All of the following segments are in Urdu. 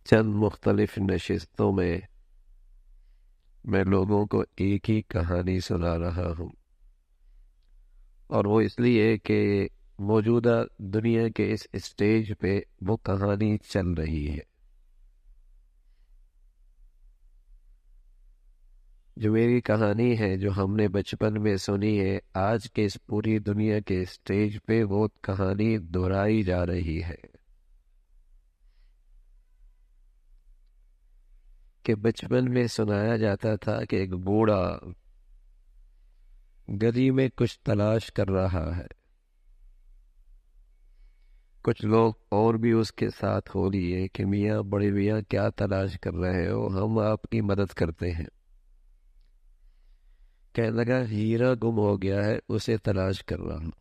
چند مختلف نشستوں میں لوگوں کو ایک ہی کہانی سنا رہا ہوں، اور وہ اس لیے کہ موجودہ دنیا کے اس اسٹیج پہ وہ کہانی چل رہی ہے۔ جو میری کہانی ہے، جو ہم نے بچپن میں سنی ہے، آج کے اس پوری دنیا کے اسٹیج پہ وہ کہانی دہرائی جا رہی ہے کہ بچپن میں سنایا جاتا تھا کہ ایک بوڑھا گلی میں کچھ تلاش کر رہا ہے۔ کچھ لوگ اور بھی اس کے ساتھ ہو لیے کہ میاں، بڑے میاں، کیا تلاش کر رہے ہو؟ ہم آپ کی مدد کرتے ہیں۔ کہنے لگا ہیرا گم ہو گیا ہے، اسے تلاش کر رہا ہوں۔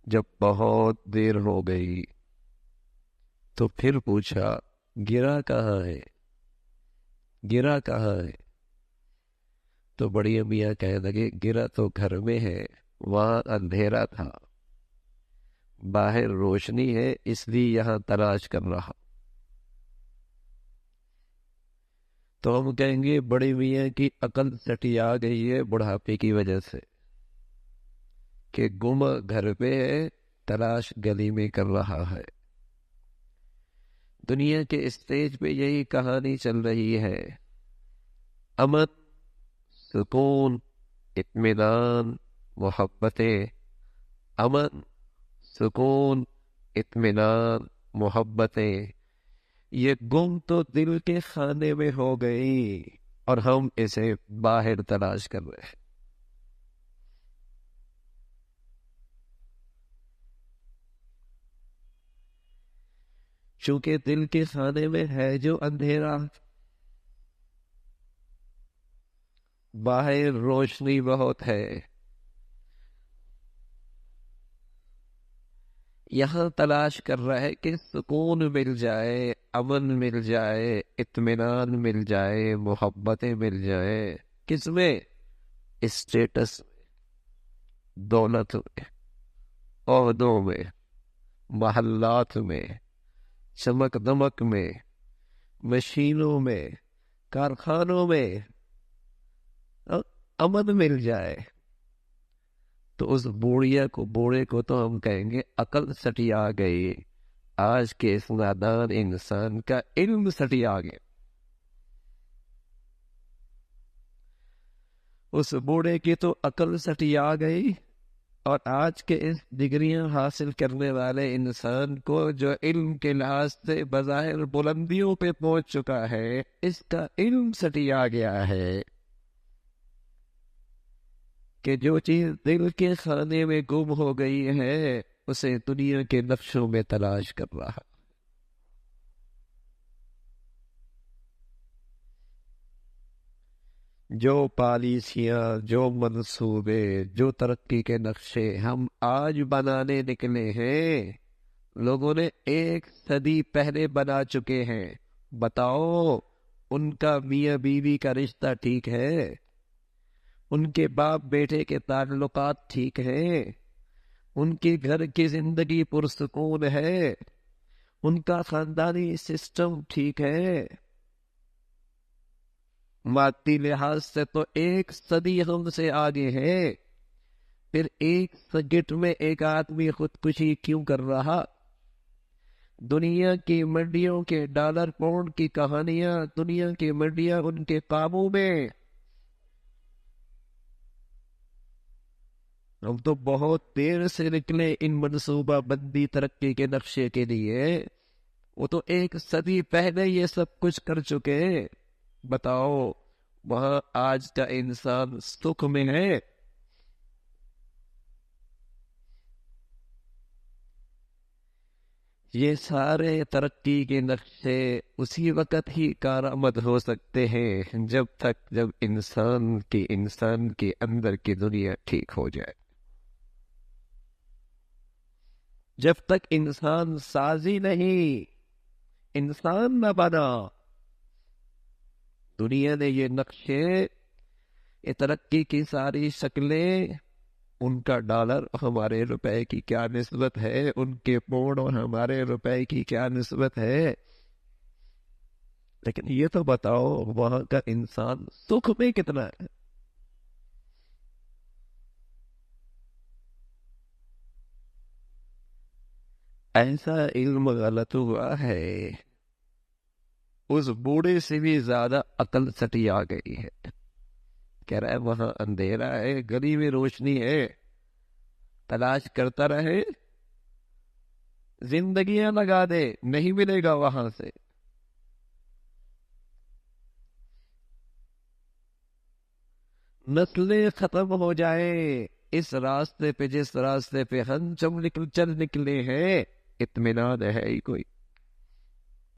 جب بہت دیر ہو گئی تو پھر پوچھا، گرا کہاں ہے؟ گرا کہاں ہے؟ تو بڑی میاں کہنے لگے، گرا تو گھر میں ہے، وہاں اندھیرا تھا، باہر روشنی ہے، اس لیے یہاں تلاش کر رہا۔ تو ہم کہیں گے بڑی میاں کی عقل سٹی آ گئی ہے بڑھاپے کی وجہ سے، کہ گم گھر پہ ہے، تلاش گلی میں کر رہا ہے۔ دنیا کے اسٹیج پہ یہی کہانی چل رہی ہے۔ امن، سکون، اطمینان، محبتیں، امن، سکون، اطمینان، محبتیں، یہ گم تو دل کے خانے میں ہو گئی، اور ہم اسے باہر تلاش کر رہے ہیں۔ چونکہ دل کے خانے میں ہے جو اندھیرا، باہر روشنی بہت ہے، یہاں تلاش کر رہا ہے کہ سکون مل جائے، امن مل جائے، اطمینان مل جائے، محبتیں مل جائے۔ کس میں؟ اسٹیٹس میں، دولت میں، عہدوں میں، محلات میں، چمک دمک میں، مشینوں میں، کارخانوں میں امن مل جائے۔ تو اس بوڑھے کو تو ہم کہیں گے عقل سٹی آ گئی، آج کے اس نادان انسان کا علم سٹی آ گیا۔ اس بوڑھے کی تو عقل سٹی آ گئی، اور آج کے اس ڈگریاں حاصل کرنے والے انسان کو، جو علم کے لحاظ سے بظاہر بلندیوں پہ پہنچ چکا ہے، اس کا علم سٹی آ گیا ہے کہ جو چیز دل کے خانے میں گم ہو گئی ہے، اسے دنیا کے نقشوں میں تلاش کر رہا۔ جو پالیسیاں، جو منصوبے، جو ترقی کے نقشے ہم آج بنانے نکلے ہیں، لوگوں نے 1 صدی پہلے بنا چکے ہیں۔ بتاؤ، ان کا میاں بیوی کا رشتہ ٹھیک ہے؟ ان کے باپ بیٹے کے تعلقات ٹھیک ہیں؟ ان کے گھر کی زندگی پرسکون ہے؟ ان کا خاندانی سسٹم ٹھیک ہے؟ مادی لحاظ سے تو 1 صدی ہم سے آگے ہے، پھر 1 سیکنڈ میں ایک آدمی خودکشی کیوں کر رہا؟ دنیا کی منڈیوں کے ڈالر پاؤنڈ کی کہانیاں، دنیا کی منڈیاں ان کے قابو میں۔ ہم تو بہت دیر سے نکلے ان منصوبہ بندی ترقی کے نقشے کے لیے، وہ تو 1 صدی پہلے یہ سب کچھ کر چکے۔ بتاؤ، وہاں آج کا انسان سکھ میں ہے؟ یہ سارے ترقی کے نقشے اسی وقت ہی کارآمد ہو سکتے ہیں جب انسان کے اندر کی دنیا ٹھیک ہو جائے۔ جب تک انسان سازی نہیں، انسان نہ بنا، دنیا نے یہ نقشے، یہ ترقی کی ساری شکلیں ان کا ڈالر ہمارے روپے کی کیا نسبت ہے، ان کے پاؤنڈ اور ہمارے روپے کی کیا نسبت ہے. لیکن یہ تو بتاؤ وہاں کا انسان سکھ میں کتنا ہے. ایسا علم غلط ہوا ہے، اس بوڑھے سے بھی زیادہ عقل سٹی آ گئی ہے. کہہ رہا ہے وہاں اندھیرا ہے، گلی میں روشنی ہے، تلاش کرتا رہے، زندگیاں لگا دے، نہیں ملے گا وہاں سے. نسلیں ختم ہو جائیں اس راستے پہ جس راستے پہ ہم چل نکلے ہیں، اطمینان ہے ہی کوئی.